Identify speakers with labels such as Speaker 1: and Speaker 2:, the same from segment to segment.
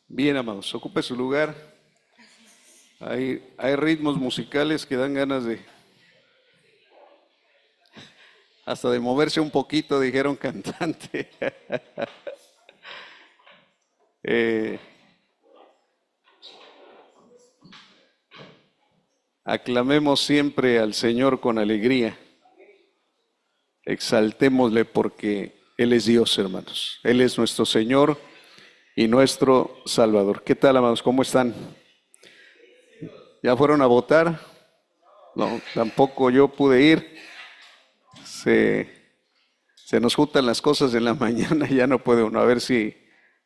Speaker 1: Bien, amados, ocupe su lugar. Hay ritmos musicales que dan ganas de, hasta de moverse un poquito, dijeron cantante. Eh, Aclamemos siempre al Señor con alegría. Exaltémosle porque Él es Dios, hermanos. Él es nuestro Señor y nuestro Salvador. ¿Qué tal, amados? ¿Cómo están? ¿Ya fueron a votar? No, tampoco yo pude ir. Se, se nos juntan las cosas en la mañana y ya no puede uno. A ver si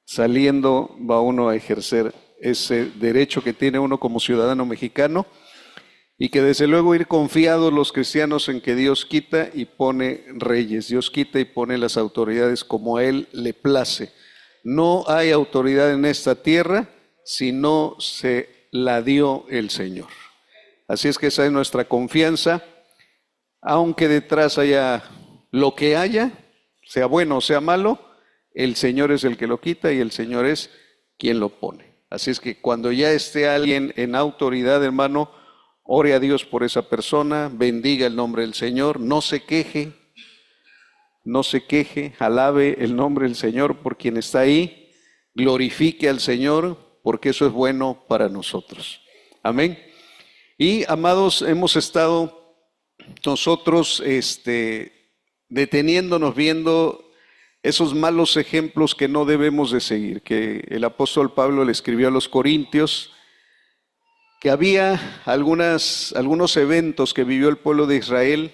Speaker 1: saliendo va uno a ejercer ese derecho que tiene uno como ciudadano mexicano y que desde luego ir confiados los cristianos en que Dios quita y pone reyes, Dios quita y pone las autoridades como a Él le place. No hay autoridad en esta tierra si no se la dio el Señor. Así es que esa es nuestra confianza, aunque detrás haya lo que haya, sea bueno o sea malo, el Señor es el que lo quita y el Señor es quien lo pone. Así es que cuando ya esté alguien en autoridad, hermano, ore a Dios por esa persona, bendiga el nombre del Señor, no se queje, alabe el nombre del Señor por quien está ahí, glorifique al Señor, porque eso es bueno para nosotros. Amén. Y amados, hemos estado nosotros deteniéndonos viendo esos malos ejemplos que no debemos de seguir, que el apóstol Pablo le escribió a los Corintios, que había algunos eventos que vivió el pueblo de Israel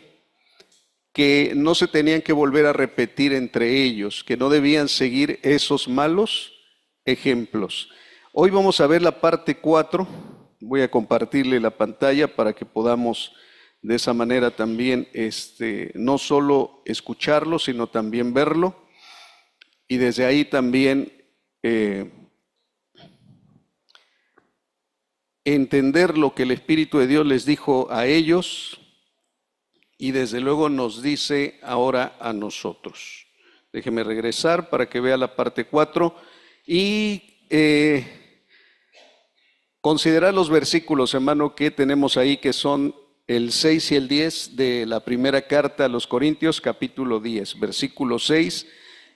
Speaker 1: que no se tenían que volver a repetir entre ellos, que no debían seguir esos malos ejemplos. Hoy vamos a ver la parte 4, voy a compartirle la pantalla para que podamos de esa manera también no solo escucharlo, sino también verlo, y desde ahí también entender lo que el Espíritu de Dios les dijo a ellos y desde luego nos dice ahora a nosotros. Déjeme regresar para que vea la parte 4 y considerar los versículos, hermano, que tenemos ahí, que son el 6 y el 10 de la primera carta a los Corintios, capítulo 10, versículo 6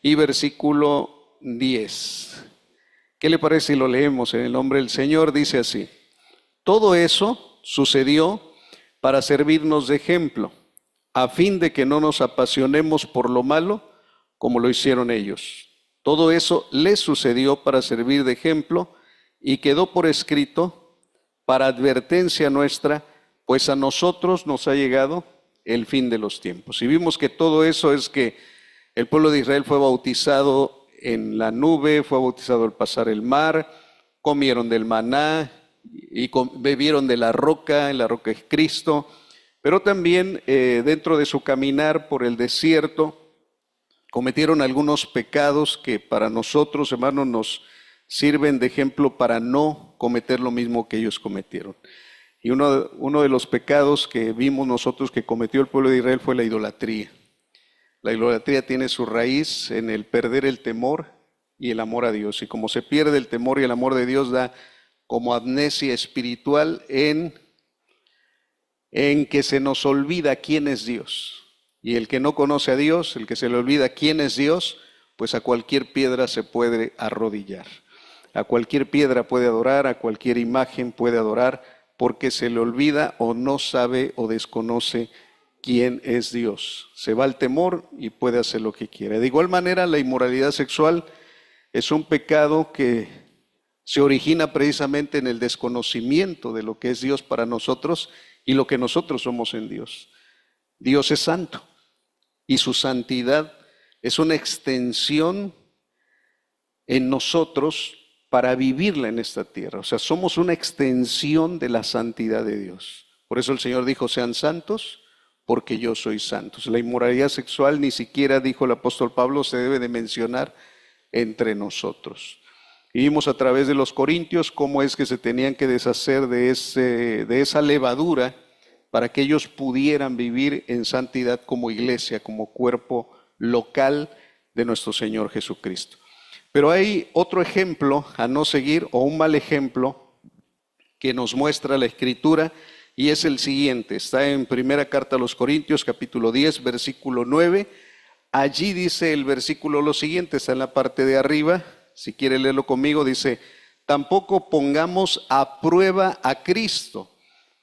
Speaker 1: y versículo 10. ¿Qué le parece si lo leemos en el nombre del Señor? Dice así: todo eso sucedió para servirnos de ejemplo, a fin de que no nos apasionemos por lo malo como lo hicieron ellos. Todo eso les sucedió para servir de ejemplo y quedó por escrito para advertencia nuestra, pues a nosotros nos ha llegado el fin de los tiempos. Y vimos que todo eso es que el pueblo de Israel fue bautizado en la nube, fue bautizado al pasar el mar, comieron del maná y bebieron de la roca, en la roca es Cristo, pero también dentro de su caminar por el desierto cometieron algunos pecados que para nosotros, hermanos, nos sirven de ejemplo para no cometer lo mismo que ellos cometieron. Y uno de los pecados que vimos nosotros que cometió el pueblo de Israel fue la idolatría. La idolatría tiene su raíz en el perder el temor y el amor a Dios. Y como se pierde el temor y el amor de Dios, da como amnesia espiritual en que se nos olvida quién es Dios. Y el que no conoce a Dios, el que se le olvida quién es Dios, pues a cualquier piedra se puede arrodillar. A cualquier piedra puede adorar, a cualquier imagen puede adorar, porque se le olvida o no sabe o desconoce quién es Dios. Se va al temor y puede hacer lo que quiera. De igual manera, la inmoralidad sexual es un pecado que se origina precisamente en el desconocimiento de lo que es Dios para nosotros y lo que nosotros somos en Dios. Dios es santo y su santidad es una extensión en nosotros para vivirla en esta tierra. O sea, somos una extensión de la santidad de Dios. Por eso el Señor dijo, sean santos, porque yo soy santo. La inmoralidad sexual ni siquiera, dijo el apóstol Pablo, se debe de mencionar entre nosotros. Y vimos a través de los Corintios cómo es que se tenían que deshacer de esa levadura para que ellos pudieran vivir en santidad como iglesia, como cuerpo local de nuestro Señor Jesucristo. Pero hay otro ejemplo a no seguir, o un mal ejemplo que nos muestra la Escritura, y es el siguiente. Está en primera carta a los Corintios, capítulo 10, versículo 9. Allí dice el versículo lo siguiente, está en la parte de arriba. Si quiere leerlo conmigo, dice: tampoco pongamos a prueba a Cristo,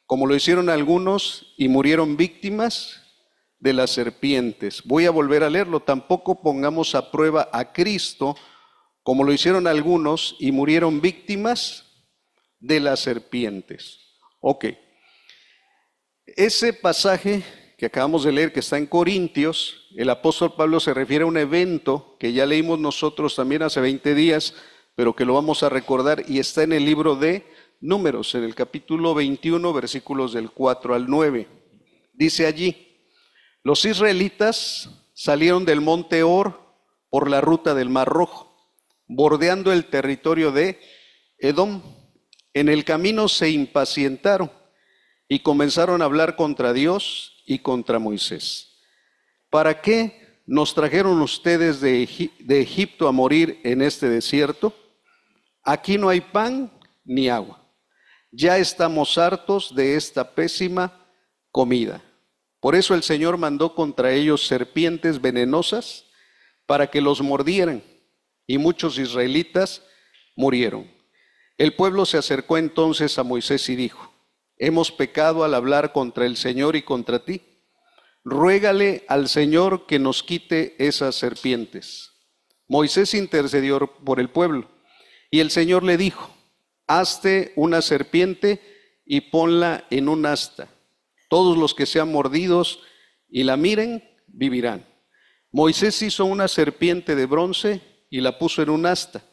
Speaker 1: como lo hicieron algunos y murieron víctimas de las serpientes. Voy a volver a leerlo. Tampoco pongamos a prueba a Cristo, como lo hicieron algunos y murieron víctimas de las serpientes. Ok. Ese pasaje que acabamos de leer, que está en Corintios, el apóstol Pablo se refiere a un evento que ya leímos nosotros también hace 20 días, pero que lo vamos a recordar, y está en el libro de Números, en el capítulo 21, versículos del 4 al 9. Dice allí: los israelitas salieron del monte Hor por la ruta del Mar Rojo, bordeando el territorio de Edom. En el camino se impacientaron y comenzaron a hablar contra Dios y contra Moisés. ¿Para qué nos trajeron ustedes de Egipto a morir en este desierto? Aquí no hay pan ni agua. Ya estamos hartos de esta pésima comida. Por eso el Señor mandó contra ellos serpientes venenosas para que los mordieran, y muchos israelitas murieron. El pueblo se acercó entonces a Moisés y dijo: hemos pecado al hablar contra el Señor y contra ti. Ruégale al Señor que nos quite esas serpientes. Moisés intercedió por el pueblo, y el Señor le dijo: hazte una serpiente y ponla en un asta. Todos los que sean mordidos y la miren, vivirán. Moisés hizo una serpiente de bronce y la puso en un asta.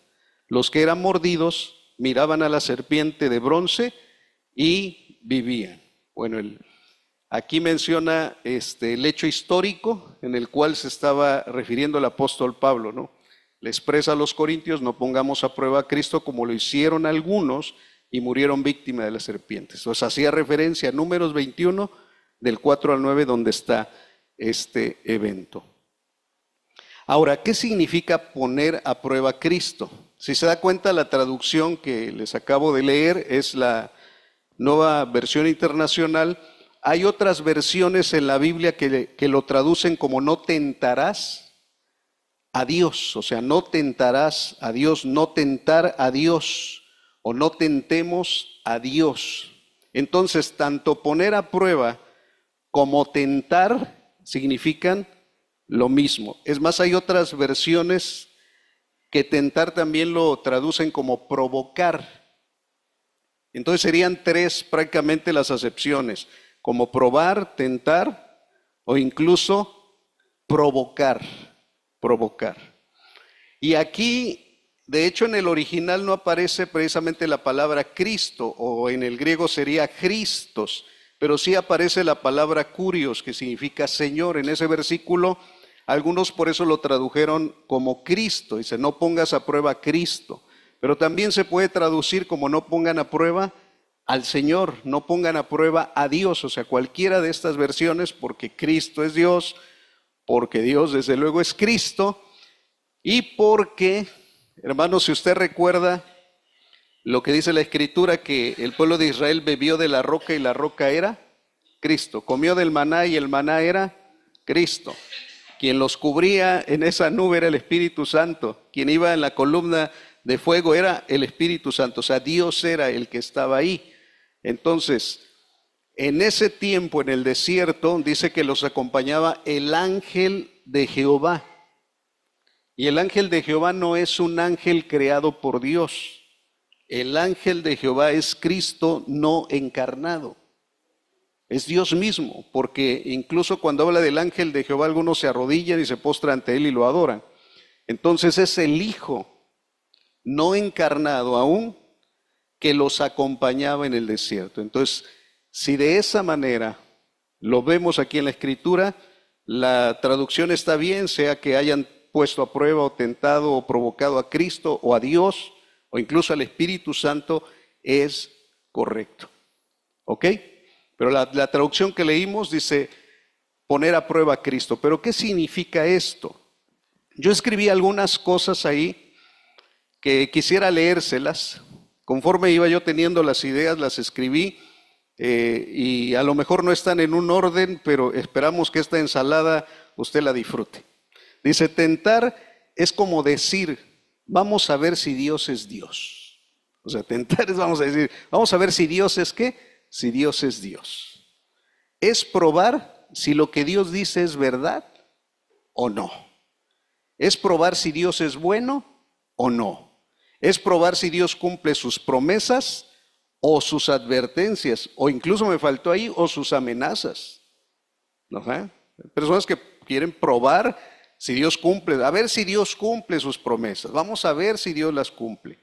Speaker 1: Los que eran mordidos miraban a la serpiente de bronce y vivían. Bueno, aquí menciona el hecho histórico en el cual se estaba refiriendo el apóstol Pablo, ¿no? Le expresa a los corintios: no pongamos a prueba a Cristo como lo hicieron algunos y murieron víctimas de las serpientes. Entonces hacía referencia a Números 21, del 4 al 9, donde está este evento. Ahora, ¿qué significa poner a prueba a Cristo? Si se da cuenta, la traducción que les acabo de leer es la Nueva Versión Internacional. Hay otras versiones en la Biblia que lo traducen como no tentarás a Dios, o sea, no tentarás a Dios, no tentar a Dios, o no tentemos a Dios. Entonces, tanto poner a prueba como tentar significan lo mismo. Es más, hay otras versiones que tentar también lo traducen como provocar. Entonces serían tres prácticamente las acepciones: como probar, tentar, o incluso provocar. Y aquí, de hecho, en el original no aparece precisamente la palabra Cristo, o en el griego sería Christos, pero sí aparece la palabra Kurios, que significa Señor. En ese versículo, algunos por eso lo tradujeron como Cristo. Dice: no pongas a prueba a Cristo. Pero también se puede traducir como no pongan a prueba al Señor, no pongan a prueba a Dios. O sea, cualquiera de estas versiones, porque Cristo es Dios, porque Dios desde luego es Cristo, y porque, hermanos, si usted recuerda lo que dice la Escritura, que el pueblo de Israel bebió de la roca y la roca era Cristo, comió del maná y el maná era Cristo. Quien los cubría en esa nube era el Espíritu Santo, quien iba en la columna de fuego era el Espíritu Santo, o sea, Dios era el que estaba ahí. Entonces, en ese tiempo, en el desierto, dice que los acompañaba el ángel de Jehová. Y el ángel de Jehová no es un ángel creado por Dios. El ángel de Jehová es Cristo no encarnado. Es Dios mismo, porque incluso cuando habla del ángel de Jehová, algunos se arrodillan y se postran ante él y lo adoran. Entonces es el Hijo no encarnado aún que los acompañaba en el desierto. Entonces, si de esa manera lo vemos aquí en la Escritura, la traducción está bien, sea que hayan puesto a prueba o tentado o provocado a Cristo o a Dios o incluso al Espíritu Santo, es correcto. ¿Ok? Pero la traducción que leímos dice poner a prueba a Cristo. ¿Pero qué significa esto? Yo escribí algunas cosas ahí que quisiera leérselas. Conforme iba yo teniendo las ideas, las escribí, y a lo mejor no están en un orden, pero esperamos que esta ensalada usted la disfrute. Dice, tentar es como decir, vamos a ver si Dios es Dios. O sea, tentar es, vamos a decir, vamos a ver si Dios es ¿qué? Si Dios es Dios. Es probar si lo que Dios dice es verdad o no. Es probar si Dios es bueno o no. Es probar si Dios cumple sus promesas o sus advertencias, o incluso me faltó ahí, o sus amenazas. ¿No? Personas que quieren probar si Dios cumple, a ver si Dios cumple sus promesas. Vamos a ver si Dios las cumple.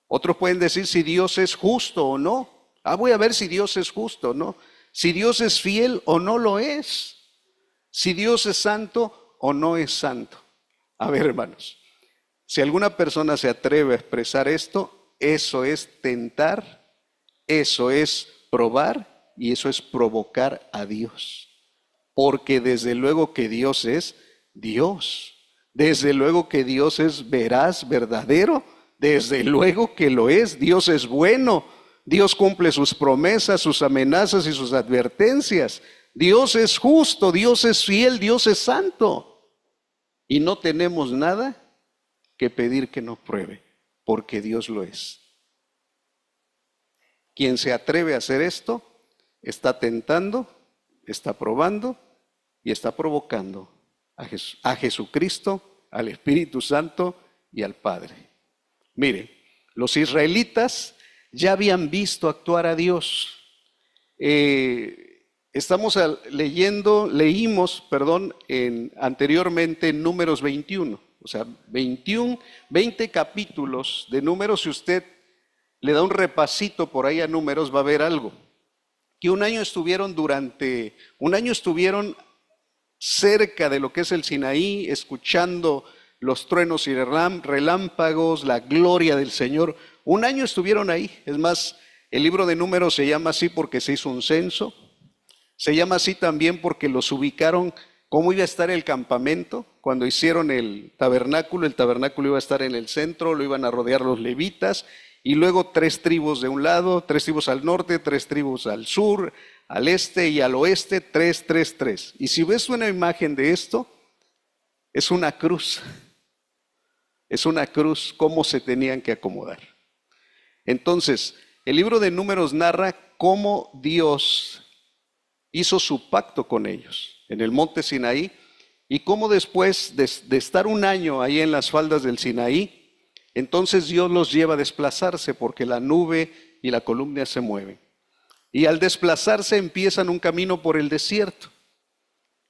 Speaker 1: Otros pueden decir si Dios es justo o no. Voy a ver si Dios es justo o no. Si Dios es fiel o no lo es. Si Dios es santo o no es santo. A ver, hermanos, si alguna persona se atreve a expresar esto, eso es tentar, eso es probar y eso es provocar a Dios. Porque desde luego que Dios es Dios. Desde luego que Dios es veraz, verdadero. Desde luego que lo es. Dios es bueno. Dios cumple sus promesas, sus amenazas y sus advertencias. Dios es justo, Dios es fiel, Dios es santo. Y no tenemos nada que pedir que nos pruebe, porque Dios lo es. Quien se atreve a hacer esto, está tentando, está probando y está provocando a Jesucristo, al Espíritu Santo y al Padre. Mire, los israelitas ya habían visto actuar a Dios. Leímos anteriormente en Números 21, o sea, 20 capítulos de Números. Si usted le da un repasito por ahí a Números, va a ver algo. Que un año estuvieron cerca de lo que es el Sinaí, escuchando los truenos y relámpagos, la gloria del Señor. Un año estuvieron ahí. Es más, el libro de Números se llama así porque se hizo un censo. Se llama así también porque los ubicaron cómo iba a estar el campamento. Cuando hicieron el tabernáculo iba a estar en el centro, lo iban a rodear los levitas, y luego 3 tribus de un lado, 3 tribus al norte, 3 tribus al sur, al este y al oeste, 3, 3, 3. Y si ves una imagen de esto, es una cruz. Es una cruz, cómo se tenían que acomodar. Entonces, el libro de Números narra cómo Dios hizo su pacto con ellos en el monte Sinaí, y cómo después de estar un año ahí en las faldas del Sinaí, entonces Dios los lleva a desplazarse porque la nube y la columna se mueven. Y al desplazarse empiezan un camino por el desierto.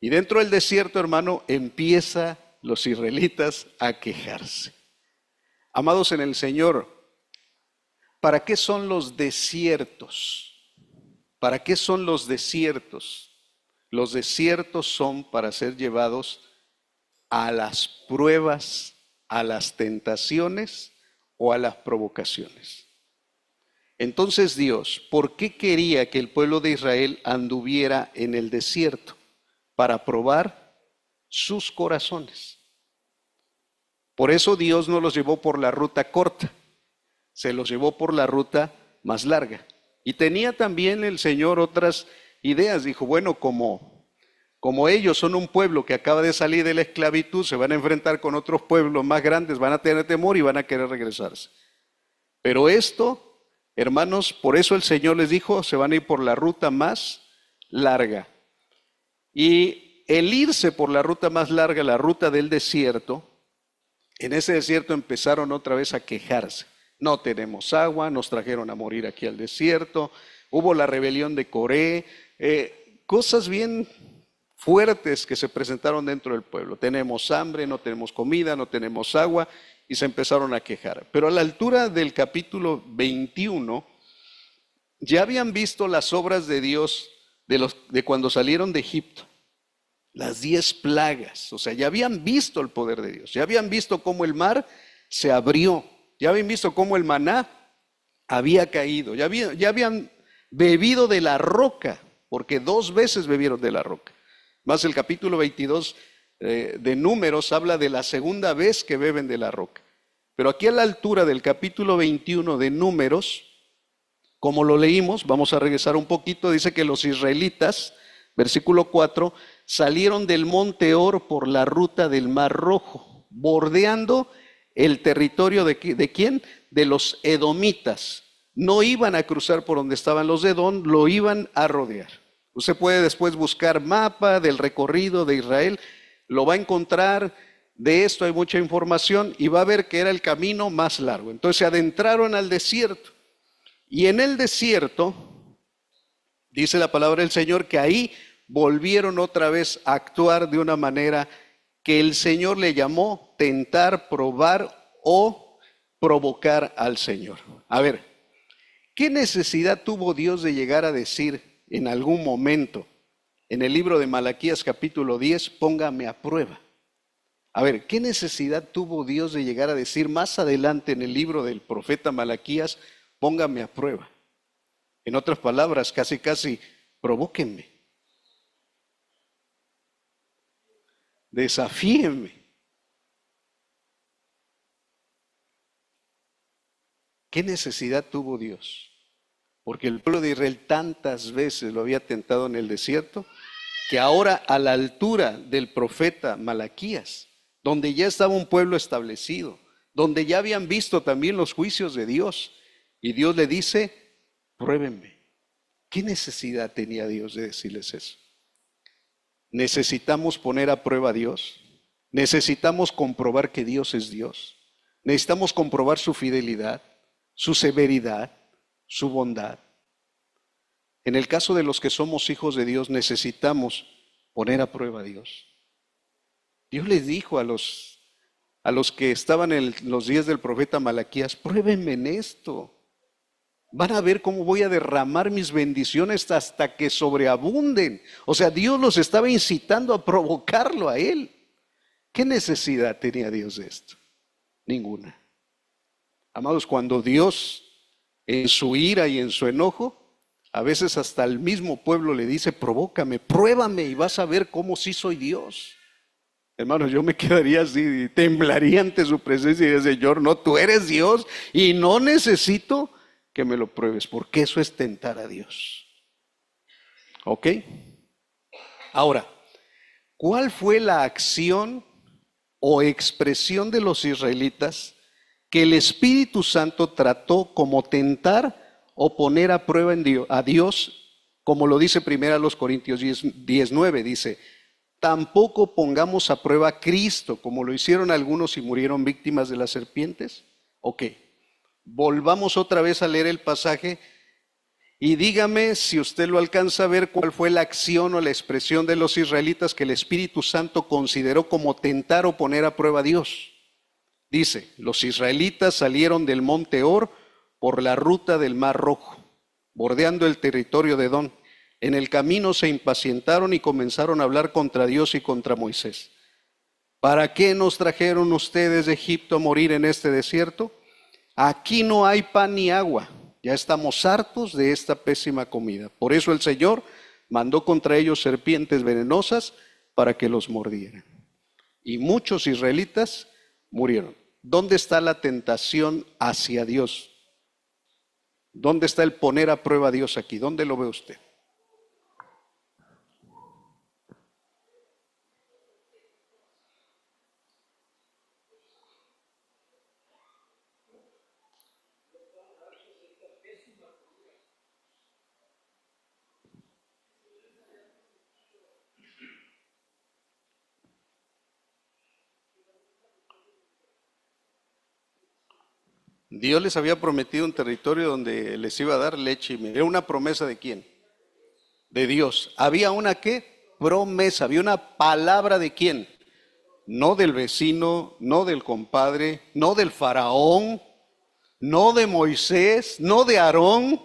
Speaker 1: Y dentro del desierto, hermano, empieza los israelitas a quejarse. Amados en el Señor, ¿para qué son los desiertos? ¿Para qué son los desiertos? Los desiertos son para ser llevados a las pruebas, a las tentaciones o a las provocaciones. Entonces Dios, ¿por qué quería que el pueblo de Israel anduviera en el desierto? Para probar sus corazones. Por eso Dios no los llevó por la ruta corta, se los llevó por la ruta más larga. Y tenía también el Señor otras ideas. Dijo, bueno, como ellos son un pueblo que acaba de salir de la esclavitud, se van a enfrentar con otros pueblos más grandes, van a tener temor y van a querer regresarse. Pero esto, hermanos, por eso el Señor les dijo, se van a ir por la ruta más larga. Y el irse por la ruta más larga, la ruta del desierto, en ese desierto empezaron otra vez a quejarse. No tenemos agua, nos trajeron a morir aquí al desierto, hubo la rebelión de Coré, cosas bien fuertes que se presentaron dentro del pueblo. Tenemos hambre, no tenemos comida, no tenemos agua, y se empezaron a quejar. Pero a la altura del capítulo 21, ya habían visto las obras de Dios de cuando salieron de Egipto. Las 10 plagas, o sea, ya habían visto el poder de Dios, ya habían visto cómo el mar se abrió, ya habían visto cómo el maná había caído, ya habían bebido de la roca, porque 2 veces bebieron de la roca. Más el capítulo 22 de Números habla de la segunda vez que beben de la roca. Pero aquí a la altura del capítulo 21 de Números, como lo leímos, vamos a regresar un poquito, dice que los israelitas, versículo 4, salieron del monte Hor por la ruta del Mar Rojo, bordeando el territorio de ¿quién? De los edomitas. No iban a cruzar por donde estaban los de Edom, lo iban a rodear. Usted puede después buscar mapa del recorrido de Israel, lo va a encontrar, de esto hay mucha información y va a ver que era el camino más largo. Entonces se adentraron al desierto y en el desierto, dice la palabra del Señor, que ahí volvieron otra vez a actuar de una manera que el Señor le llamó tentar, probar o provocar al Señor. A ver, ¿qué necesidad tuvo Dios de llegar a decir en algún momento en el libro de Malaquías capítulo 10, póngame a prueba? A ver, ¿qué necesidad tuvo Dios de llegar a decir más adelante en el libro del profeta Malaquías, póngame a prueba? En otras palabras, casi, provóquenme, desafíenme. ¿Qué necesidad tuvo Dios? Porque el pueblo de Israel tantas veces lo había tentado en el desierto, que ahora a la altura del profeta Malaquías, donde ya estaba un pueblo establecido, donde ya habían visto también los juicios de Dios, y Dios le dice, pruébenme. ¿Qué necesidad tenía Dios de decirles eso? Necesitamos poner a prueba a Dios, necesitamos comprobar que Dios es Dios, necesitamos comprobar su fidelidad, su severidad, su bondad. En el caso de los que somos hijos de Dios, necesitamos poner a prueba a Dios. Dios les dijo a los que estaban en los días del profeta Malaquías, pruébenme en esto. Van a ver cómo voy a derramar mis bendiciones hasta que sobreabunden. O sea, Dios los estaba incitando a provocarlo a Él. ¿Qué necesidad tenía Dios de esto? Ninguna. Amados, cuando Dios en su ira y en su enojo, a veces hasta el mismo pueblo le dice, provócame, pruébame y vas a ver cómo sí soy Dios. Hermanos, yo me quedaría así, temblaría ante su presencia y diría, Señor, no, tú eres Dios y no necesito que me lo pruebes, porque eso es tentar a Dios. ¿Ok? Ahora, ¿cuál fue la acción o expresión de los israelitas que el Espíritu Santo trató como tentar o poner a prueba a Dios, como lo dice primero a los Corintios 10:9, dice, tampoco pongamos a prueba a Cristo, como lo hicieron algunos y murieron víctimas de las serpientes? Ok, volvamos otra vez a leer el pasaje y dígame si usted lo alcanza a ver, cuál fue la acción o la expresión de los israelitas que el Espíritu Santo consideró como tentar o poner a prueba a Dios. Dice, los israelitas salieron del monte Hor por la ruta del Mar Rojo, bordeando el territorio de Edom. En el camino se impacientaron y comenzaron a hablar contra Dios y contra Moisés. ¿Para qué nos trajeron ustedes de Egipto a morir en este desierto? Aquí no hay pan ni agua. Ya estamos hartos de esta pésima comida. Por eso el Señor mandó contra ellos serpientes venenosas para que los mordieran. Y muchos israelitas murieron. ¿Dónde está la tentación hacia Dios? ¿Dónde está el poner a prueba a Dios aquí? ¿Dónde lo ve usted? Dios les había prometido un territorio donde les iba a dar leche y miel. ¿Era una promesa de quién? De Dios. ¿Había una qué? Promesa. ¿Había una palabra de quién? No del vecino, no del compadre, no del faraón, no de Moisés, no de Aarón.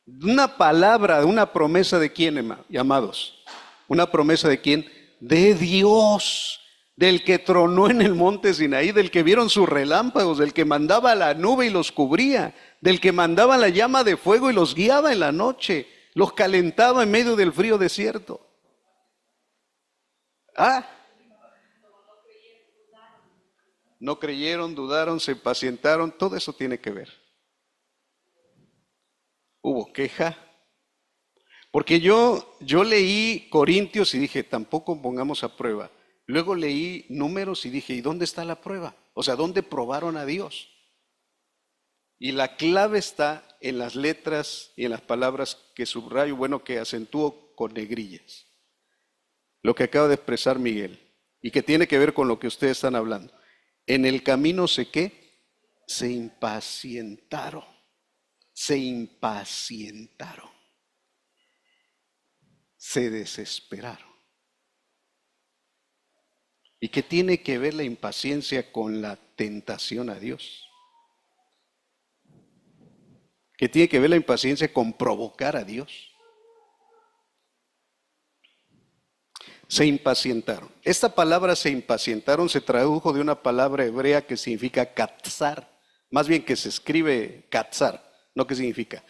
Speaker 1: Una palabra, una promesa de quién, amados. Una promesa de quién? De Dios. Del que tronó en el monte Sinaí, del que vieron sus relámpagos, del que mandaba la nube y los cubría, del que mandaba la llama de fuego y los guiaba en la noche, los calentaba en medio del frío desierto. no creyeron, dudaron, se impacientaron, todo eso tiene que ver. Hubo queja. Porque yo leí Corintios y dije, tampoco pongamos a prueba. Luego leí Números y dije, ¿y dónde está la prueba? O sea, ¿dónde probaron a Dios? Y la clave está en las letras y en las palabras que subrayo, bueno, que acentúo con negrillas. Lo que acaba de expresar Miguel y que tiene que ver con lo que ustedes están hablando. En el camino sé qué, se impacientaron, se impacientaron. Se desesperaron. ¿Y qué tiene que ver la impaciencia con la tentación a Dios? ¿Qué tiene que ver la impaciencia con provocar a Dios? Se impacientaron. Esta palabra se impacientaron se tradujo de una palabra hebrea que significa katzar, más bien que se escribe katzar, no que significa.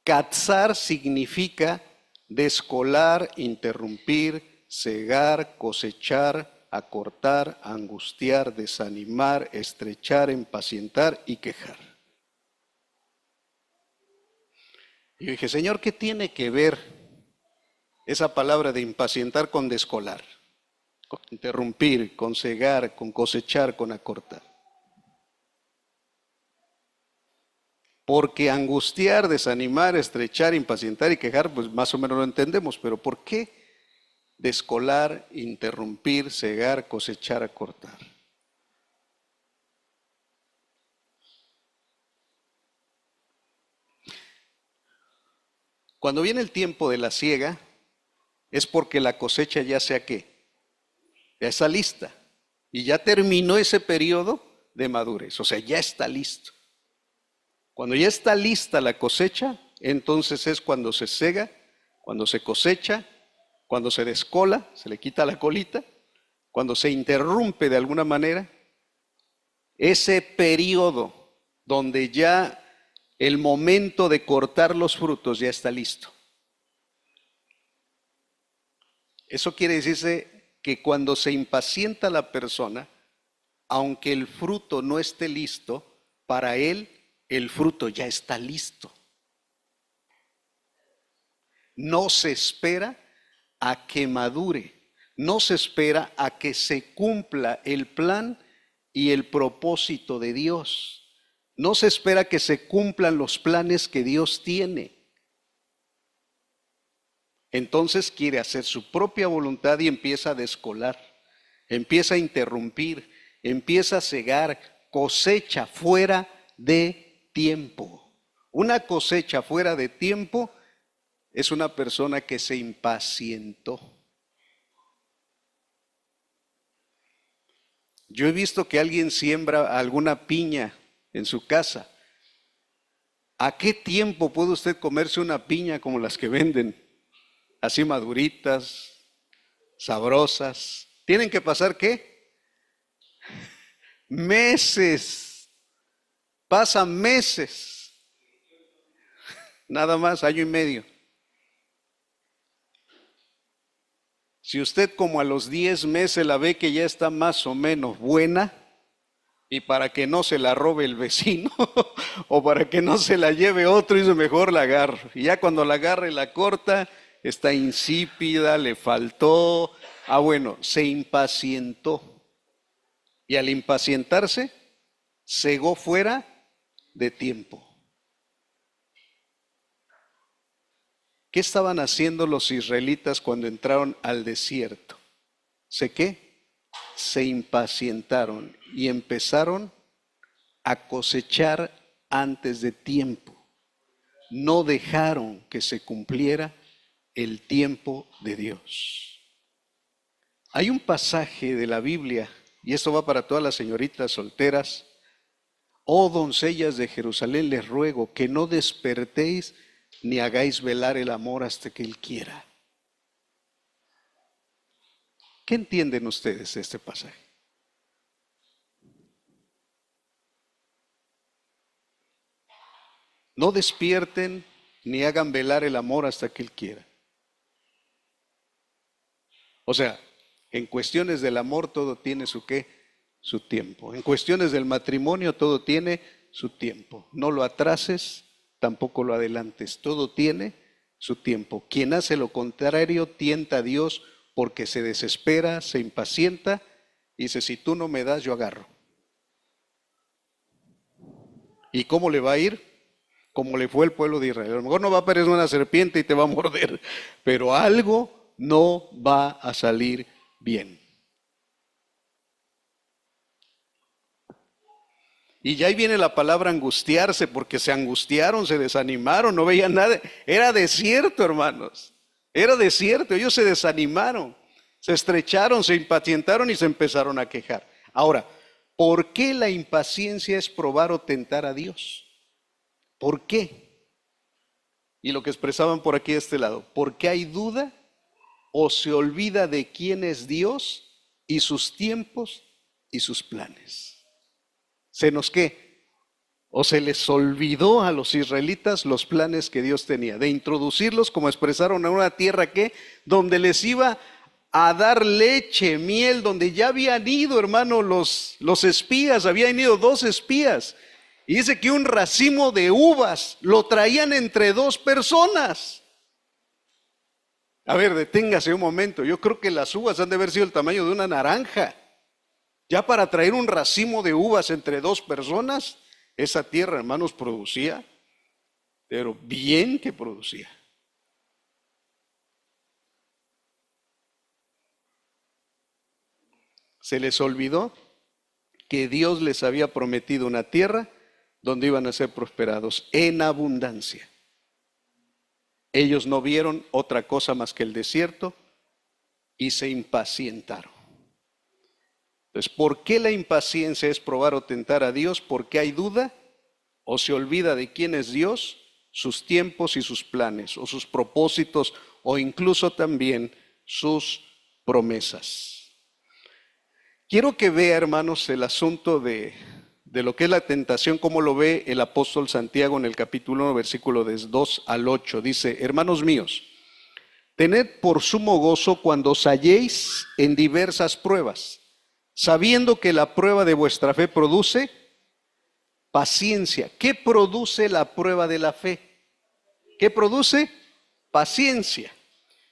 Speaker 1: Katzar significa descolar, interrumpir, cegar, cosechar, acortar, angustiar, desanimar, estrechar, impacientar y quejar. Y yo dije, Señor, ¿qué tiene que ver esa palabra de impacientar con descolar? Con interrumpir, con cegar, con cosechar, con acortar. Porque angustiar, desanimar, estrechar, impacientar y quejar, pues más o menos lo entendemos, pero ¿por qué descolar, interrumpir, cegar, cosechar, acortar? Cuando viene el tiempo de la siega, es porque la cosecha ya sea qué, ya está lista y ya terminó ese periodo de madurez, o sea, ya está listo. Cuando ya está lista la cosecha, entonces es cuando se sega, cuando se cosecha, cuando se descola, se le quita la colita, cuando se interrumpe de alguna manera, ese periodo donde ya el momento de cortar los frutos ya está listo. Eso quiere decirse que cuando se impacienta la persona, aunque el fruto no esté listo, para él el fruto ya está listo. No se espera a que madure, no se espera a que se cumpla el plan y el propósito de Dios. No se espera que se cumplan los planes que Dios tiene. Entonces quiere hacer su propia voluntad y empieza a descolar, empieza a interrumpir, empieza a cegar, cosecha fuera de tiempo. Una cosecha fuera de tiempo es una persona que se impacientó. Yo he visto que alguien siembra alguna piña en su casa. ¿A qué tiempo puede usted comerse una piña como las que venden? Así maduritas, sabrosas. ¿Tienen que pasar qué? Meses. Pasan meses. Nada más, año y medio. Si usted como a los 10 meses la ve que ya está más o menos buena, y para que no se la robe el vecino, o para que no se la lleve otro, dice mejor la agarro. Y ya cuando la agarra y la corta, está insípida, le faltó. Bueno, se impacientó. Y al impacientarse, cegó fuera de tiempo. ¿Qué estaban haciendo los israelitas cuando entraron al desierto? ¿Sé qué? Se impacientaron y empezaron a cosechar antes de tiempo. No dejaron que se cumpliera el tiempo de Dios. Hay un pasaje de la Biblia, y esto va para todas las señoritas solteras. Oh doncellas de Jerusalén, les ruego que no despertéis ni hagáis velar el amor hasta que Él quiera. ¿Qué entienden ustedes de este pasaje? No despierten ni hagan velar el amor hasta que Él quiera. O sea, en cuestiones del amor todo tiene su qué, su tiempo. En cuestiones del matrimonio todo tiene su tiempo. No lo atrases, tampoco lo adelantes. Todo tiene su tiempo. Quien hace lo contrario tienta a Dios porque se desespera, se impacienta y dice, si tú no me das, yo agarro. ¿Y cómo le va a ir? Como le fue al pueblo de Israel. A lo mejor no va a aparecer una serpiente y te va a morder, pero algo no va a salir bien. Y ya ahí viene la palabra angustiarse, porque se angustiaron, se desanimaron, no veían nada. Era desierto, hermanos. Era desierto, ellos se desanimaron, se estrecharon, se impacientaron y se empezaron a quejar. Ahora, ¿por qué la impaciencia es probar o tentar a Dios? ¿Por qué? Y lo que expresaban por aquí de este lado, ¿por qué hay duda o se olvida de quién es Dios y sus tiempos y sus planes? ¿Se nos qué? ¿O se les olvidó a los israelitas los planes que Dios tenía? De introducirlos, como expresaron, a una tierra que, donde les iba a dar leche, miel, donde ya habían ido, hermano, los espías, habían ido 2 espías. Y dice que un racimo de uvas lo traían entre 2 personas. A ver, deténgase un momento. Yo creo que las uvas han de haber sido el tamaño de una naranja. Ya para traer un racimo de uvas entre 2 personas, esa tierra, hermanos, producía, pero bien que producía. Se les olvidó que Dios les había prometido una tierra donde iban a ser prosperados en abundancia. Ellos no vieron otra cosa más que el desierto y se impacientaron. Entonces, ¿por qué la impaciencia es probar o tentar a Dios? Porque hay duda o se olvida de quién es Dios, sus tiempos y sus planes, o sus propósitos, o incluso también sus promesas. Quiero que vea, hermanos, el asunto de lo que es la tentación, como lo ve el apóstol Santiago en el capítulo 1, versículo de 2 al 8. Dice, hermanos míos, tened por sumo gozo cuando os halléis en diversas pruebas, sabiendo que la prueba de vuestra fe produce paciencia. ¿Qué produce la prueba de la fe? ¿Qué produce? Paciencia.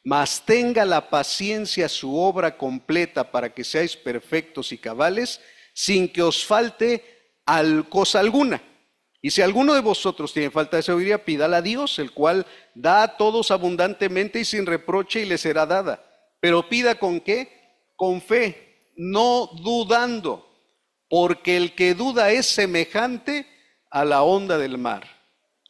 Speaker 1: Mas tenga la paciencia su obra completa para que seáis perfectos y cabales, sin que os falte cosa alguna. Y si alguno de vosotros tiene falta de sabiduría, pídala a Dios, el cual da a todos abundantemente y sin reproche y le será dada. Pero pida ¿con qué? Con fe, no dudando, porque el que duda es semejante a la onda del mar,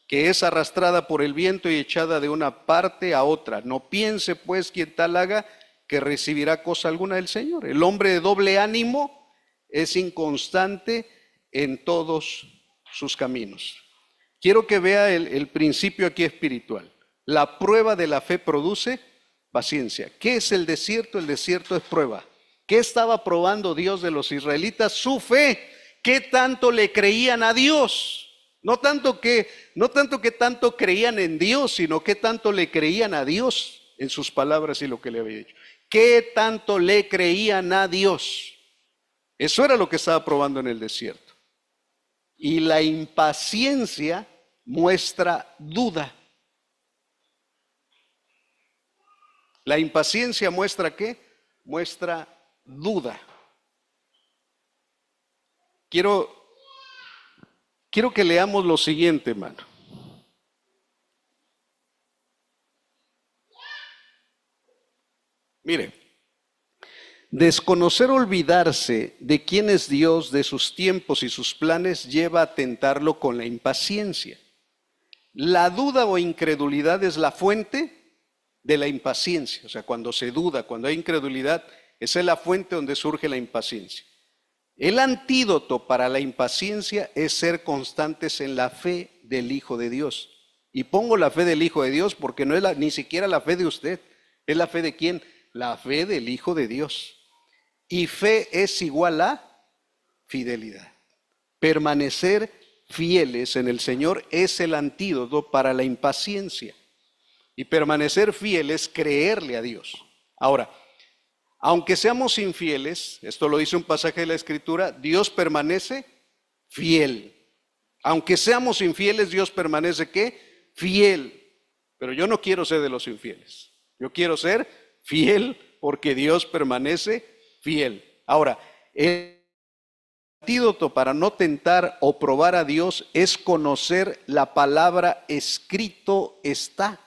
Speaker 1: que es arrastrada por el viento y echada de una parte a otra. No piense pues quien tal haga que recibirá cosa alguna del Señor. El hombre de doble ánimo es inconstante en todos sus caminos. Quiero que vea el principio aquí espiritual. La prueba de la fe produce paciencia. ¿Qué es el desierto? El desierto es prueba. ¿Qué estaba probando Dios de los israelitas? Su fe. ¿Qué tanto le creían a Dios? No tanto que tanto creían en Dios, sino que tanto le creían a Dios en sus palabras y lo que le había dicho. ¿Qué tanto le creían a Dios? Eso era lo que estaba probando en el desierto. Y la impaciencia muestra duda. La impaciencia muestra ¿qué? Muestra duda. Quiero que leamos lo siguiente, hermano. Mire, desconocer, olvidarse de quién es Dios, de sus tiempos y sus planes, lleva a tentarlo con la impaciencia. La duda o incredulidad es la fuente de la impaciencia. O sea, cuando se duda, cuando hay incredulidad, esa es la fuente donde surge la impaciencia. El antídoto para la impaciencia es ser constantes en la fe del Hijo de Dios. Y pongo la fe del Hijo de Dios porque no es ni siquiera la fe de usted. ¿Es la fe de quién? La fe del Hijo de Dios. Y fe es igual a fidelidad. Permanecer fieles en el Señor es el antídoto para la impaciencia. Y permanecer fiel es creerle a Dios. Ahora, Aunque seamos infieles, esto lo dice un pasaje de la Escritura, Dios permanece fiel. Aunque seamos infieles, Dios permanece ¿qué? Fiel. Pero yo no quiero ser de los infieles. Yo quiero ser fiel porque Dios permanece fiel. Ahora, el antídoto para no tentar o probar a Dios es conocer la palabra escrito está.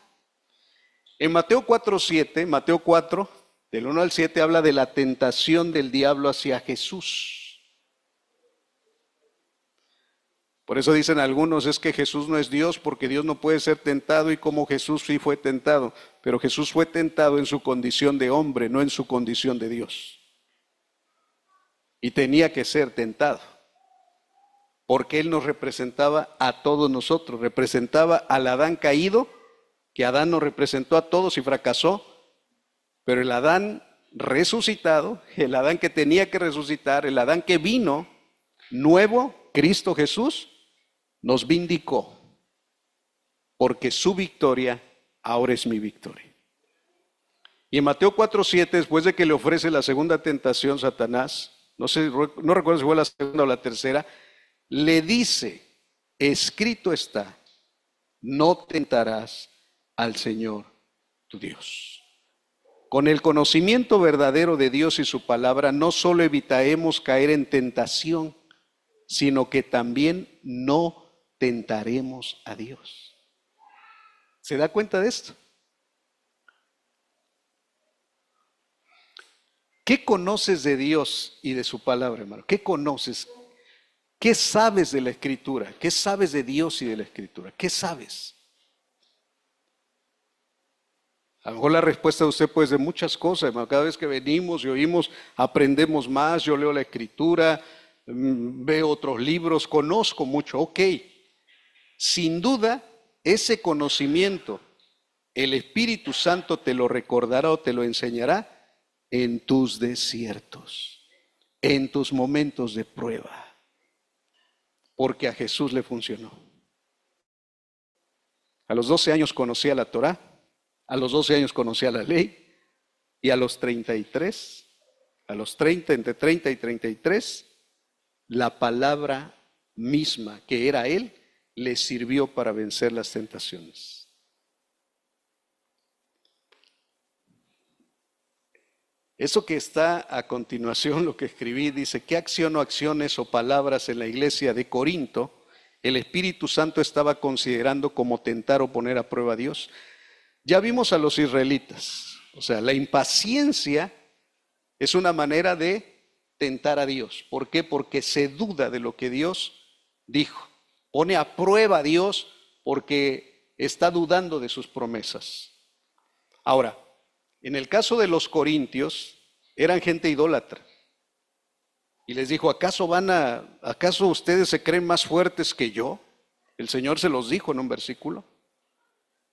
Speaker 1: En Mateo 4:7, Mateo 4, del 1 al 7, habla de la tentación del diablo hacia Jesús. Por eso dicen algunos, es que Jesús no es Dios porque Dios no puede ser tentado y como Jesús sí fue tentado. Pero Jesús fue tentado en su condición de hombre, no en su condición de Dios. Y tenía que ser tentado. Porque Él nos representaba a todos nosotros. Representaba al Adán caído, que Adán nos representó a todos y fracasó. Pero el Adán resucitado, el Adán que tenía que resucitar, el Adán que vino nuevo, Cristo Jesús, nos vindicó, porque su victoria ahora es mi victoria. Y en Mateo 4:7, después de que le ofrece la segunda tentación Satanás, no recuerdo si fue la segunda o la tercera, le dice, escrito está, no tentarás al Señor tu Dios. Con el conocimiento verdadero de Dios y su palabra, no solo evitaremos caer en tentación, sino que también no tentaremos a Dios. ¿Se da cuenta de esto? ¿Qué conoces de Dios y de su palabra, hermano? ¿Qué conoces? ¿Qué sabes de la Escritura? ¿Qué sabes de Dios y de la Escritura? ¿Qué sabes? A lo mejor la respuesta de usted puede ser muchas cosas, hermano. Cada vez que venimos y oímos, aprendemos más. Yo leo la Escritura, veo otros libros, conozco mucho. Ok. Sin duda, ese conocimiento, el Espíritu Santo te lo recordará o te lo enseñará en tus desiertos, en tus momentos de prueba, porque a Jesús le funcionó. A los 12 años conocía la Torá, a los 12 años conocía la ley, y a los 33, a los 30, entre 30 y 33, la palabra misma que era Él, le sirvió para vencer las tentaciones. Eso que está a continuación, lo que escribí, dice, ¿qué acción o acciones o palabras en la iglesia de Corinto el Espíritu Santo estaba considerando como tentar o poner a prueba a Dios? Ya vimos a los israelitas, o sea, la impaciencia es una manera de tentar a Dios. ¿Por qué? Porque se duda de lo que Dios dijo. Pone a prueba a Dios porque está dudando de sus promesas. Ahora, en el caso de los corintios, eran gente idólatra. Y les dijo, ¿acaso ustedes se creen más fuertes que yo? El Señor se los dijo en un versículo.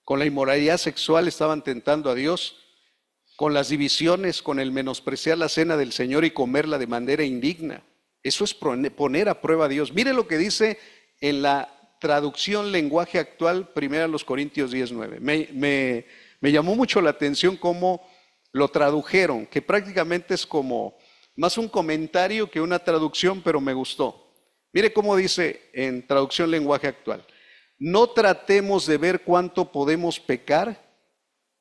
Speaker 1: Con la inmoralidad sexual estaban tentando a Dios, con las divisiones, con el menospreciar la cena del Señor y comerla de manera indigna. Eso es poner a prueba a Dios. Mire lo que dice en la traducción lenguaje actual, 1 Corintios 10:9. Me llamó mucho la atención cómo lo tradujeron, que prácticamente es como más un comentario que una traducción, pero me gustó. Mire cómo dice en traducción lenguaje actual. No tratemos de ver cuánto podemos pecar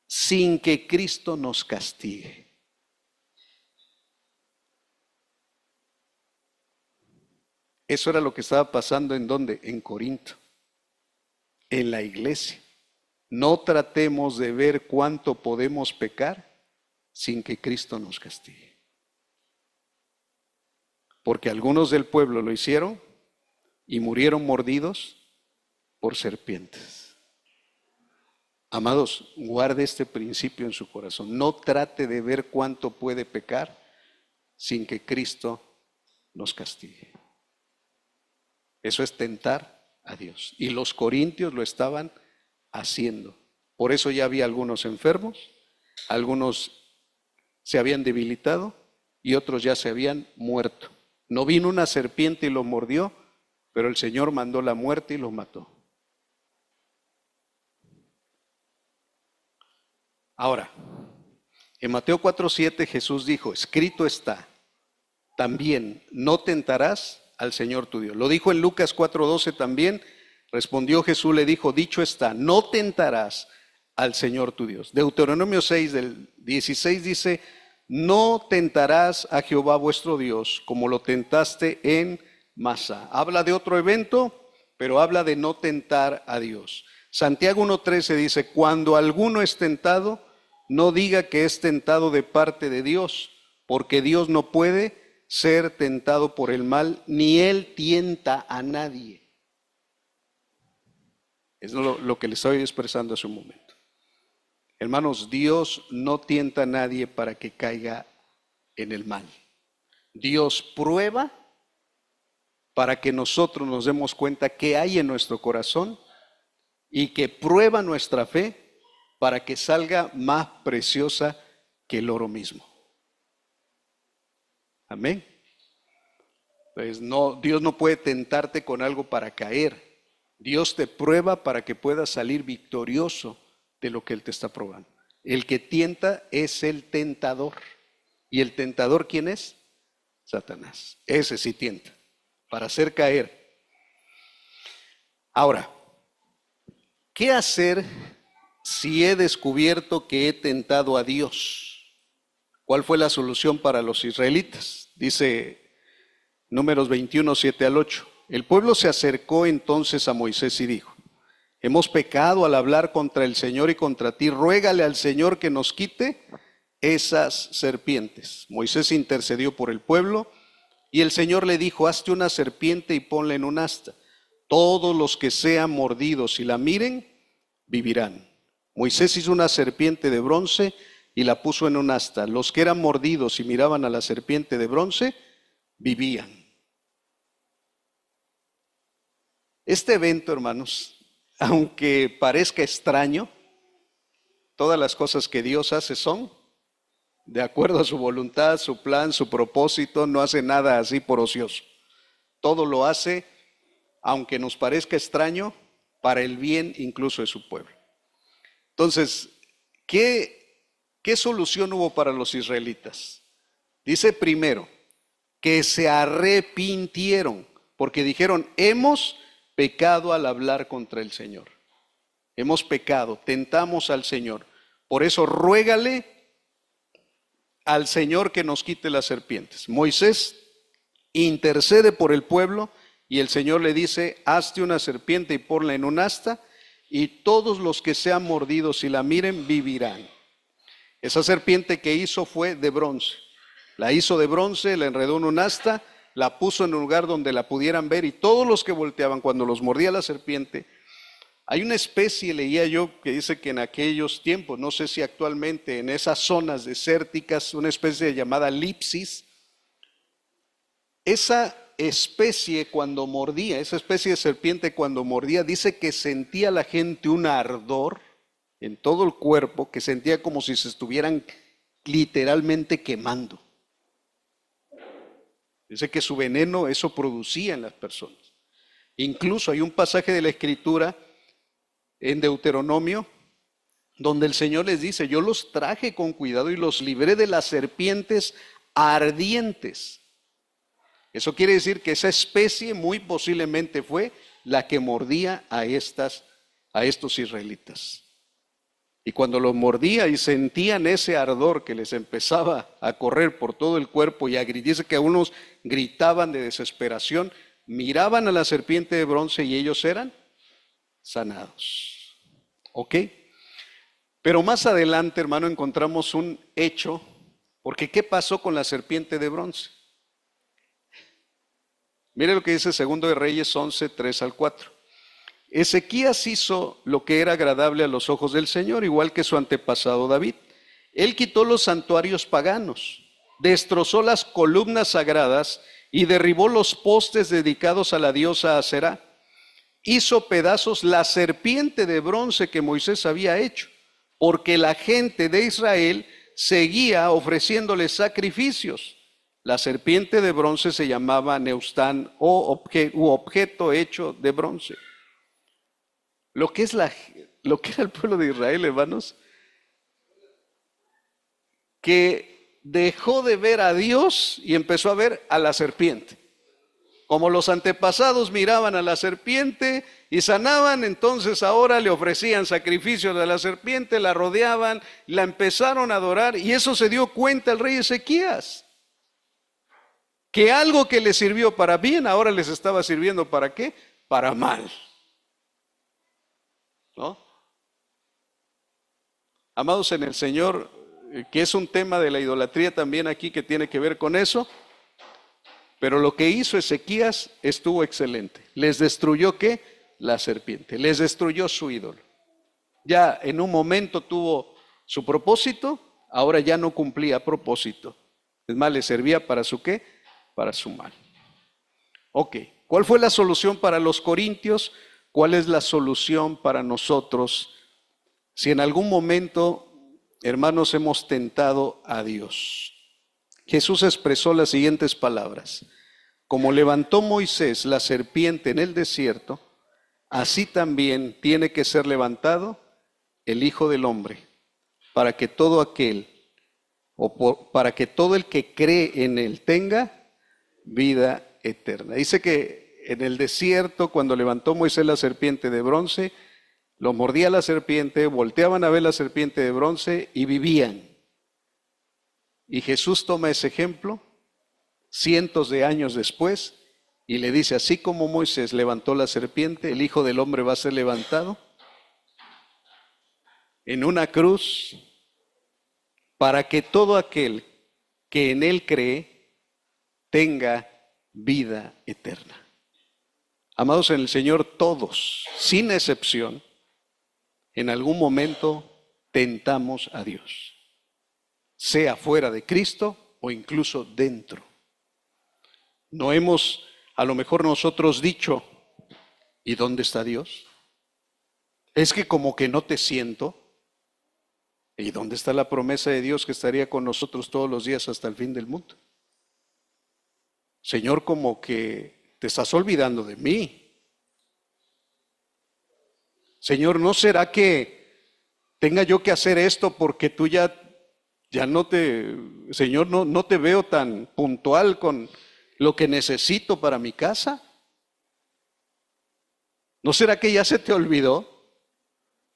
Speaker 1: sin que Cristo nos castigue. Eso era lo que estaba pasando ¿en dónde? En Corinto, en la iglesia. No tratemos de ver cuánto podemos pecar sin que Cristo nos castigue. Porque algunos del pueblo lo hicieron y murieron mordidos por serpientes. Amados, guarde este principio en su corazón. No trate de ver cuánto puede pecar sin que Cristo nos castigue. Eso es tentar a Dios. Y los corintios lo estaban haciendo. Por eso ya había algunos enfermos, algunos se habían debilitado y otros ya se habían muerto. No vino una serpiente y los mordió, pero el Señor mandó la muerte y los mató. Ahora, En Mateo 4:7 Jesús dijo, escrito está, también no tentarás al Señor tu Dios. Lo dijo en Lucas 4:12 también, respondió Jesús, le dijo, dicho está, no tentarás al Señor tu Dios. Deuteronomio 6 del 16 dice, no tentarás a Jehová vuestro Dios como lo tentaste en Masa. Habla de otro evento, pero habla de no tentar a Dios. Santiago 1:13 dice, cuando alguno es tentado, no diga que es tentado de parte de Dios, porque Dios no puede ser tentado por el mal, ni Él tienta a nadie. Es lo que le estoy expresando hace un momento. Hermanos, Dios no tienta a nadie para que caiga en el mal. Dios prueba para que nosotros nos demos cuenta qué hay en nuestro corazón y que prueba nuestra fe para que salga más preciosa que el oro mismo. Amén. Entonces, Dios no puede tentarte con algo para caer. Dios te prueba para que puedas salir victorioso de lo que Él te está probando. El que tienta es el tentador. ¿Y el tentador quién es? Satanás. Ese sí tienta, para hacer caer. Ahora, ¿qué hacer si he descubierto que he tentado a Dios? ¿Cuál fue la solución para los israelitas? Dice Números 21, 7 al 8. El pueblo se acercó entonces a Moisés y dijo, hemos pecado al hablar contra el Señor y contra ti, ruégale al Señor que nos quite esas serpientes. Moisés intercedió por el pueblo y el Señor le dijo, hazte una serpiente y ponla en un asta. Todos los que sean mordidos y la miren, vivirán. Moisés hizo una serpiente de bronce y la puso en un asta. Los que eran mordidos y miraban a la serpiente de bronce, vivían. Este evento, hermanos, aunque parezca extraño, todas las cosas que Dios hace son de acuerdo a su voluntad, su plan, su propósito. No hace nada así por ocioso. Todo lo hace, aunque nos parezca extraño, para el bien incluso de su pueblo. Entonces, ¿qué solución hubo para los israelitas? Dice primero, que se arrepintieron, porque dijeron, hemos pecado al hablar contra el Señor. Hemos pecado, tentamos al Señor. Por eso ruégale al Señor que nos quite las serpientes. Moisés intercede por el pueblo y el Señor le dice, hazte una serpiente y ponla en un asta y todos los que sean mordidos y la miren vivirán. Esa serpiente que hizo fue de bronce. La hizo de bronce, la enredó en un asta, la puso en un lugar donde la pudieran ver y todos los que volteaban cuando los mordía la serpiente. Hay una especie, leía yo, que dice que en aquellos tiempos, no sé si actualmente en esas zonas desérticas, una especie llamada lipsis, esa especie cuando mordía, esa especie de serpiente cuando mordía, dice que sentía la gente un ardor en todo el cuerpo, que sentía como si se estuvieran literalmente quemando. Dice que su veneno eso producía en las personas. Incluso hay un pasaje de la Escritura en Deuteronomio donde el Señor les dice, yo los traje con cuidado y los libré de las serpientes ardientes. Eso quiere decir que esa especie muy posiblemente fue la que mordía a estos israelitas. Y cuando los mordía y sentían ese ardor que les empezaba a correr por todo el cuerpo y dice que unos gritaban de desesperación, miraban a la serpiente de bronce y ellos eran sanados. ¿Ok? Pero más adelante, hermano, encontramos un hecho, porque ¿qué pasó con la serpiente de bronce? Mire lo que dice 2 de Reyes 11, 3 al 4. Ezequías hizo lo que era agradable a los ojos del Señor, igual que su antepasado David. Él quitó los santuarios paganos, destrozó las columnas sagradas y derribó los postes dedicados a la diosa Aserá. Hizo pedazos la serpiente de bronce que Moisés había hecho, porque la gente de Israel seguía ofreciéndole sacrificios. La serpiente de bronce se llamaba Neustán u objeto hecho de bronce. Lo que era el pueblo de Israel, hermanos, que dejó de ver a Dios y empezó a ver a la serpiente. Como los antepasados miraban a la serpiente y sanaban, entonces ahora le ofrecían sacrificios a la serpiente, la rodeaban, la empezaron a adorar, y eso se dio cuenta el rey Ezequías, que algo que les sirvió para bien ahora les estaba sirviendo ¿para qué? Para mal, ¿no? Amados en el Señor, que es un tema de la idolatría también aquí que tiene que ver con eso, pero lo que hizo Ezequías estuvo excelente. Les destruyó ¿qué? La serpiente, les destruyó su ídolo. Ya en un momento tuvo su propósito, ahora ya no cumplía propósito. Es más, le servía para su ¿qué? Para su mal. Ok, ¿cuál fue la solución para los corintios? ¿Cuál es la solución para nosotros si en algún momento, hermanos, hemos tentado a Dios? Jesús expresó las siguientes palabras: como levantó Moisés la serpiente en el desierto, así también tiene que ser levantado el Hijo del Hombre, para que todo aquel, para que todo el que cree en él tenga vida eterna. Dice que en el desierto, cuando levantó Moisés la serpiente de bronce, lo mordía la serpiente, volteaban a ver la serpiente de bronce y vivían. Y Jesús toma ese ejemplo cientos de años después y le dice: así como Moisés levantó la serpiente, el Hijo del Hombre va a ser levantado en una cruz para que todo aquel que en él cree tenga vida eterna. Amados en el Señor, todos, sin excepción, en algún momento tentamos a Dios, sea fuera de Cristo o incluso dentro. No hemos, a lo mejor nosotros dicho: ¿y dónde está Dios? Es que como que no te siento. ¿Y dónde está la promesa de Dios que estaría con nosotros todos los días hasta el fin del mundo? Señor, como que te estás olvidando de mí. Señor, ¿no será que tenga yo que hacer esto porque tú ya no te, Señor, no te veo tan puntual con lo que necesito para mi casa? ¿No será que ya se te olvidó?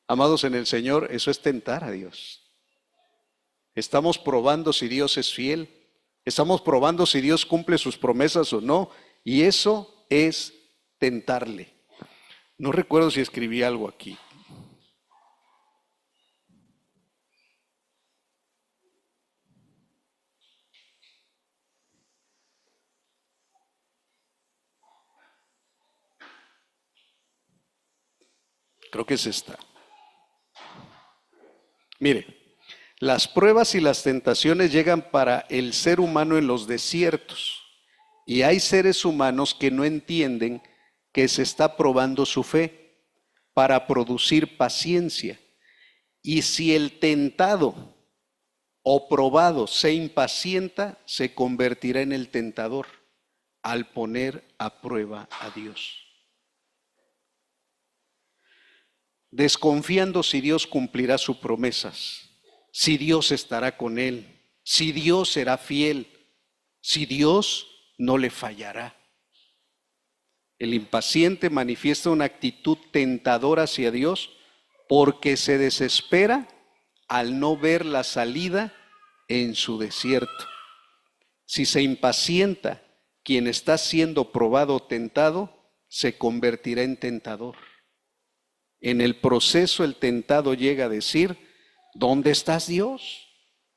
Speaker 1: Amados en el Señor, eso es tentar a Dios. Estamos probando si Dios es fiel. Estamos probando si Dios cumple sus promesas o no. Y eso es tentarle. No recuerdo si escribí algo aquí. Creo que es esta. Mire, las pruebas y las tentaciones llegan para el ser humano en los desiertos. Y hay seres humanos que no entienden que se está probando su fe para producir paciencia. Y si el tentado o probado se impacienta, se convertirá en el tentador al poner a prueba a Dios. Desconfiando si Dios cumplirá sus promesas, si Dios estará con él, si Dios será fiel, si Dios no le fallará. El impaciente manifiesta una actitud tentadora hacia Dios porque se desespera al no ver la salida en su desierto. Si se impacienta quien está siendo probado o tentado, se convertirá en tentador. En el proceso el tentado llega a decir: ¿dónde estás, Dios?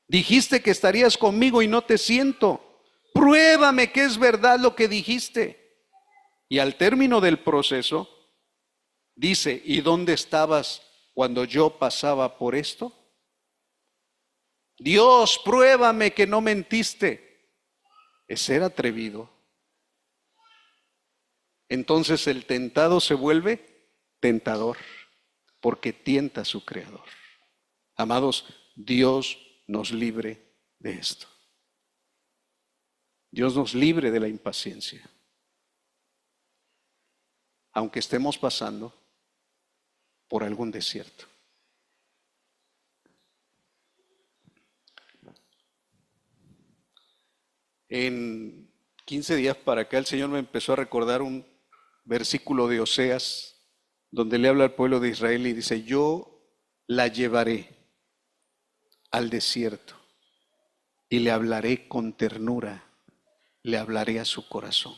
Speaker 1: Dijiste que estarías conmigo y no te siento. Pruébame que es verdad lo que dijiste. Y al término del proceso dice: ¿y dónde estabas cuando yo pasaba por esto? Dios, pruébame que no mentiste. Es ser atrevido. Entonces el tentado se vuelve tentador porque tienta a su creador. Amados, Dios nos libre de esto. Dios nos libre de la impaciencia. Aunque estemos pasando por algún desierto. En 15 días para acá el Señor me empezó a recordar un versículo de Oseas, donde le habla al pueblo de Israel y dice, yo la llevaré al desierto y le hablaré con ternura, le hablaré a su corazón.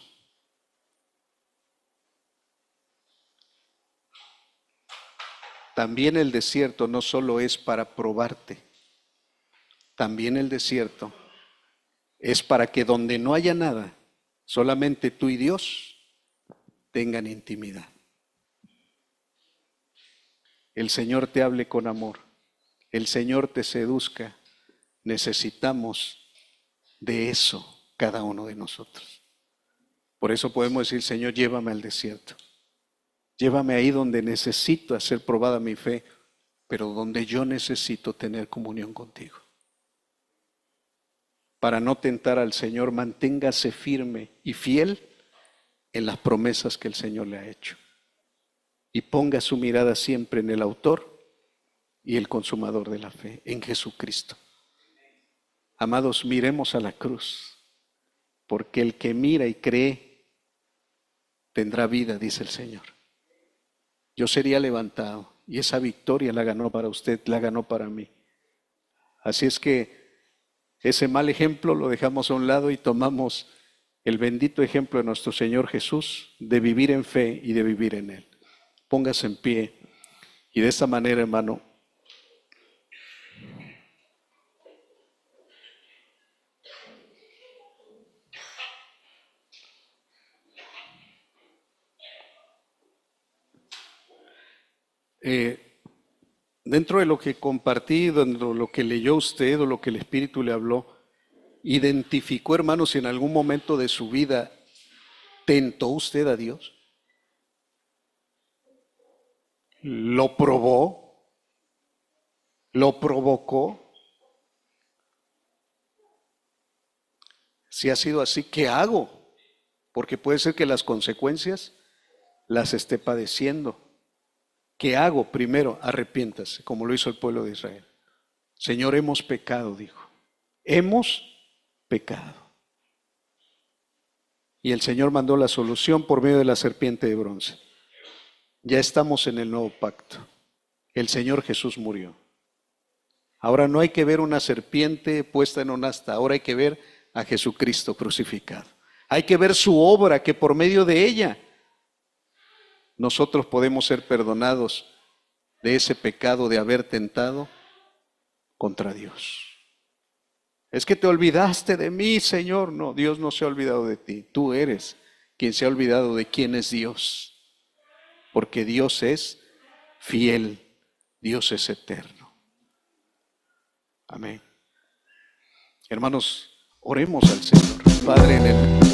Speaker 1: También el desierto no solo es para probarte, también el desierto es para que donde no haya nada, solamente tú y Dios tengan intimidad. El Señor te hable con amor, el Señor te seduzca. Necesitamos de eso cada uno de nosotros. Por eso podemos decir, Señor, llévame al desierto. Llévame ahí donde necesito hacer probada mi fe, pero donde yo necesito tener comunión contigo. Para no tentar al Señor, manténgase firme y fiel en las promesas que el Señor le ha hecho. Y ponga su mirada siempre en el autor y el consumador de la fe, en Jesucristo. Amados, miremos a la cruz, porque el que mira y cree tendrá vida, dice el Señor. Yo sería levantado y esa victoria la ganó para usted, la ganó para mí. Así es que ese mal ejemplo lo dejamos a un lado y tomamos el bendito ejemplo de nuestro Señor Jesús de vivir en fe y de vivir en Él. Póngase en pie y de esta manera, hermano, dentro de lo que compartí, dentro de lo que leyó usted o lo que el Espíritu le habló, identificó, hermanos, si en algún momento de su vida tentó usted a Dios, lo probó, lo provocó. Si ha sido así, ¿qué hago? Porque puede ser que las consecuencias las esté padeciendo. ¿Qué hago? Primero, arrepiéntase, como lo hizo el pueblo de Israel. Señor, hemos pecado, dijo. Hemos pecado. Y el Señor mandó la solución por medio de la serpiente de bronce. Ya estamos en el nuevo pacto. El Señor Jesús murió. Ahora no hay que ver una serpiente puesta en un asta, ahora hay que ver a Jesucristo crucificado. Hay que ver su obra, que por medio de ella nosotros podemos ser perdonados de ese pecado de haber tentado contra Dios. Es que te olvidaste de mí, Señor. No, Dios no se ha olvidado de ti. Tú eres quien se ha olvidado de quién es Dios. Porque Dios es fiel, Dios es eterno. Amén. Hermanos, oremos al Señor. Padre, en el